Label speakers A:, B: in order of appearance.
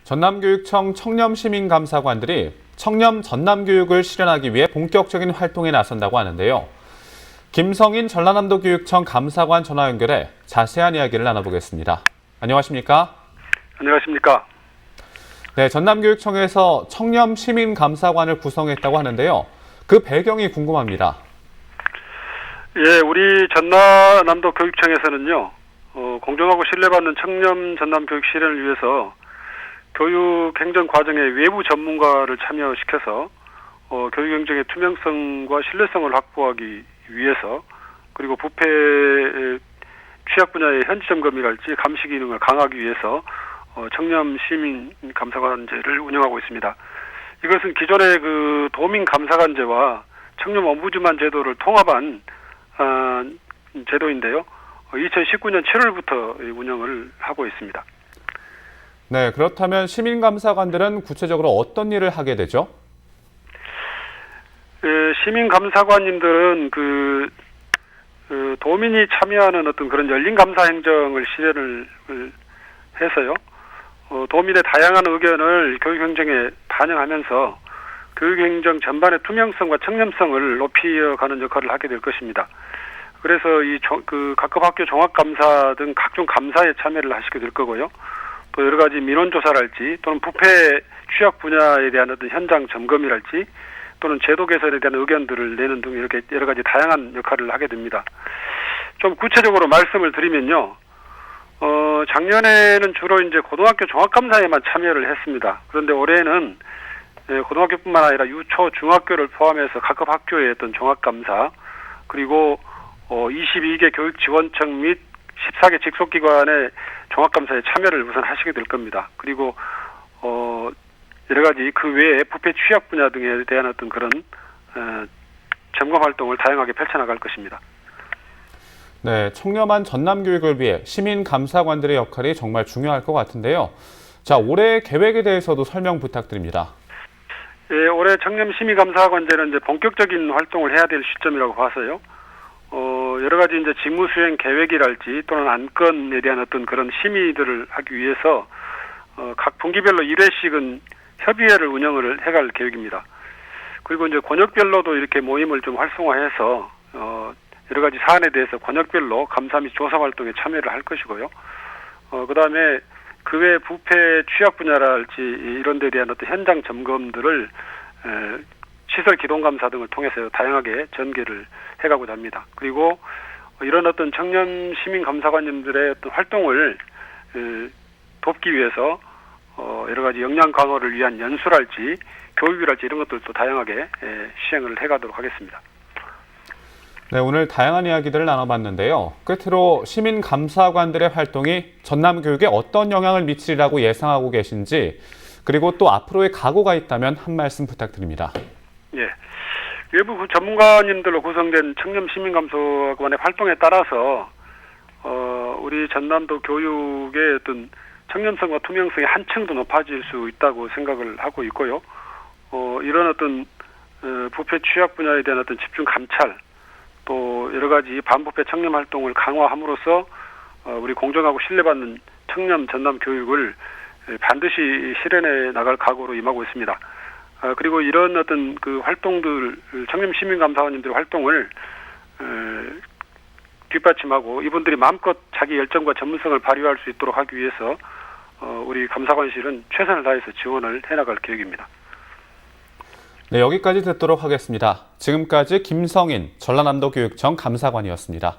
A: 전남교육청 청렴시민감사관들이 청렴 전남교육을 실현하기 위해 본격적인 활동에 나선다고 하는데요. 김성인 전라남도교육청 감사관 전화 연결해 자세한 이야기를 나눠보겠습니다. 안녕하십니까?
B: 안녕하십니까?
A: 네, 전남교육청에서 청렴시민감사관을 구성했다고 하는데요. 그 배경이 궁금합니다.
B: 예, 우리 전라남도 교육청에서는요, 공정하고 신뢰받는 청렴 전남 교육 실현을 위해서 교육 행정 과정에 외부 전문가를 참여시켜서 교육 행정의 투명성과 신뢰성을 확보하기 위해서, 그리고 부패 취약 분야의 현지 점검이랄지 감시 기능을 강화하기 위해서 청렴 시민 감사관제를 운영하고 있습니다. 이것은 기존의 그 도민 감사관제와 청렴 엄부즈만 제도를 통합한 제도인데요. 2019년 7월부터 운영을 하고 있습니다.
A: 네, 그렇다면 시민감사관들은 구체적으로 어떤 일을 하게 되죠?
B: 시민감사관님들은 도민이 참여하는 어떤 그런 열린 감사 행정을 실현을 해서요. 도민의 다양한 의견을 교육행정에 반영하면서 교육행정 전반의 투명성과 청렴성을 높여가는 역할을 하게 될 것입니다. 그래서 각급 학교 종합감사 등 각종 감사에 참여를 하시게 될 거고요. 또 여러 가지 민원조사랄지 또는 부패 취약 분야에 대한 어떤 현장 점검이랄지 또는 제도 개선에 대한 의견들을 내는 등 이렇게 여러 가지 다양한 역할을 하게 됩니다. 좀 구체적으로 말씀을 드리면요. 작년에는 주로 이제 고등학교 종합감사에만 참여를 했습니다. 그런데 올해는 고등학교뿐만 아니라 유초, 중학교를 포함해서 각급 학교의 어떤 종합감사, 그리고 22개 교육지원청 및 14개 직속기관의 종합감사에 참여를 우선 하시게 될 겁니다. 그리고 여러 가지 그 외에 부패 취약 분야 등에 대한 어떤 그런 점검 활동을 다양하게 펼쳐나갈 것입니다.
A: 네, 청렴한 전남교육을 위해 시민감사관들의 역할이 정말 중요할 것 같은데요. 자, 올해 계획에 대해서도 설명 부탁드립니다.
B: 예, 올해 청렴시민감사관제는 이제 본격적인 활동을 해야 될 시점이라고 봐서요. 여러 가지 이제 직무 수행 계획이랄지 또는 안건에 대한 어떤 그런 심의들을 하기 위해서 각 분기별로 1회씩은 협의회를 운영을 해갈 계획입니다. 그리고 이제 권역별로도 이렇게 모임을 좀 활성화해서 여러 가지 사안에 대해서 권역별로 감사 및 조사 활동에 참여를 할 것이고요. 그다음에 그 외 부패 취약 분야랄지 이런 데 대한 어떤 현장 점검들을 시설 기동 감사 등을 통해서 다양하게 전개를 해가고자 합니다. 그리고 이런 어떤 청년 시민 감사관님들의 어떤 활동을 돕기 위해서 여러 가지 역량 강화를 위한 연수랄지 교육이랄지 이런 것들도 다양하게 시행을 해가도록 하겠습니다.
A: 네, 오늘 다양한 이야기들을 나눠봤는데요. 끝으로 시민감사관들의 활동이 전남교육에 어떤 영향을 미치리라고 예상하고 계신지, 그리고 또 앞으로의 각오가 있다면 한 말씀 부탁드립니다.
B: 예, 외부 전문가님들로 구성된 청렴시민감사관의 활동에 따라서 우리 전남도 교육의 어떤 청렴성과 투명성이 한층 더 높아질 수 있다고 생각을 하고 있고요. 이런 어떤 부패 취약 분야에 대한 어떤 집중 감찰, 또 여러 가지 반부패 청렴 활동을 강화함으로써 우리 공정하고 신뢰받는 청렴 전남 교육을 반드시 실현해 나갈 각오로 임하고 있습니다. 그리고 이런 어떤 그 활동들, 청렴 시민감사관님들의 활동을 뒷받침하고 이분들이 마음껏 자기 열정과 전문성을 발휘할 수 있도록 하기 위해서 우리 감사관실은 최선을 다해서 지원을 해나갈 계획입니다.
A: 네, 여기까지 듣도록 하겠습니다. 지금까지 김성인 전라남도교육청 감사관이었습니다.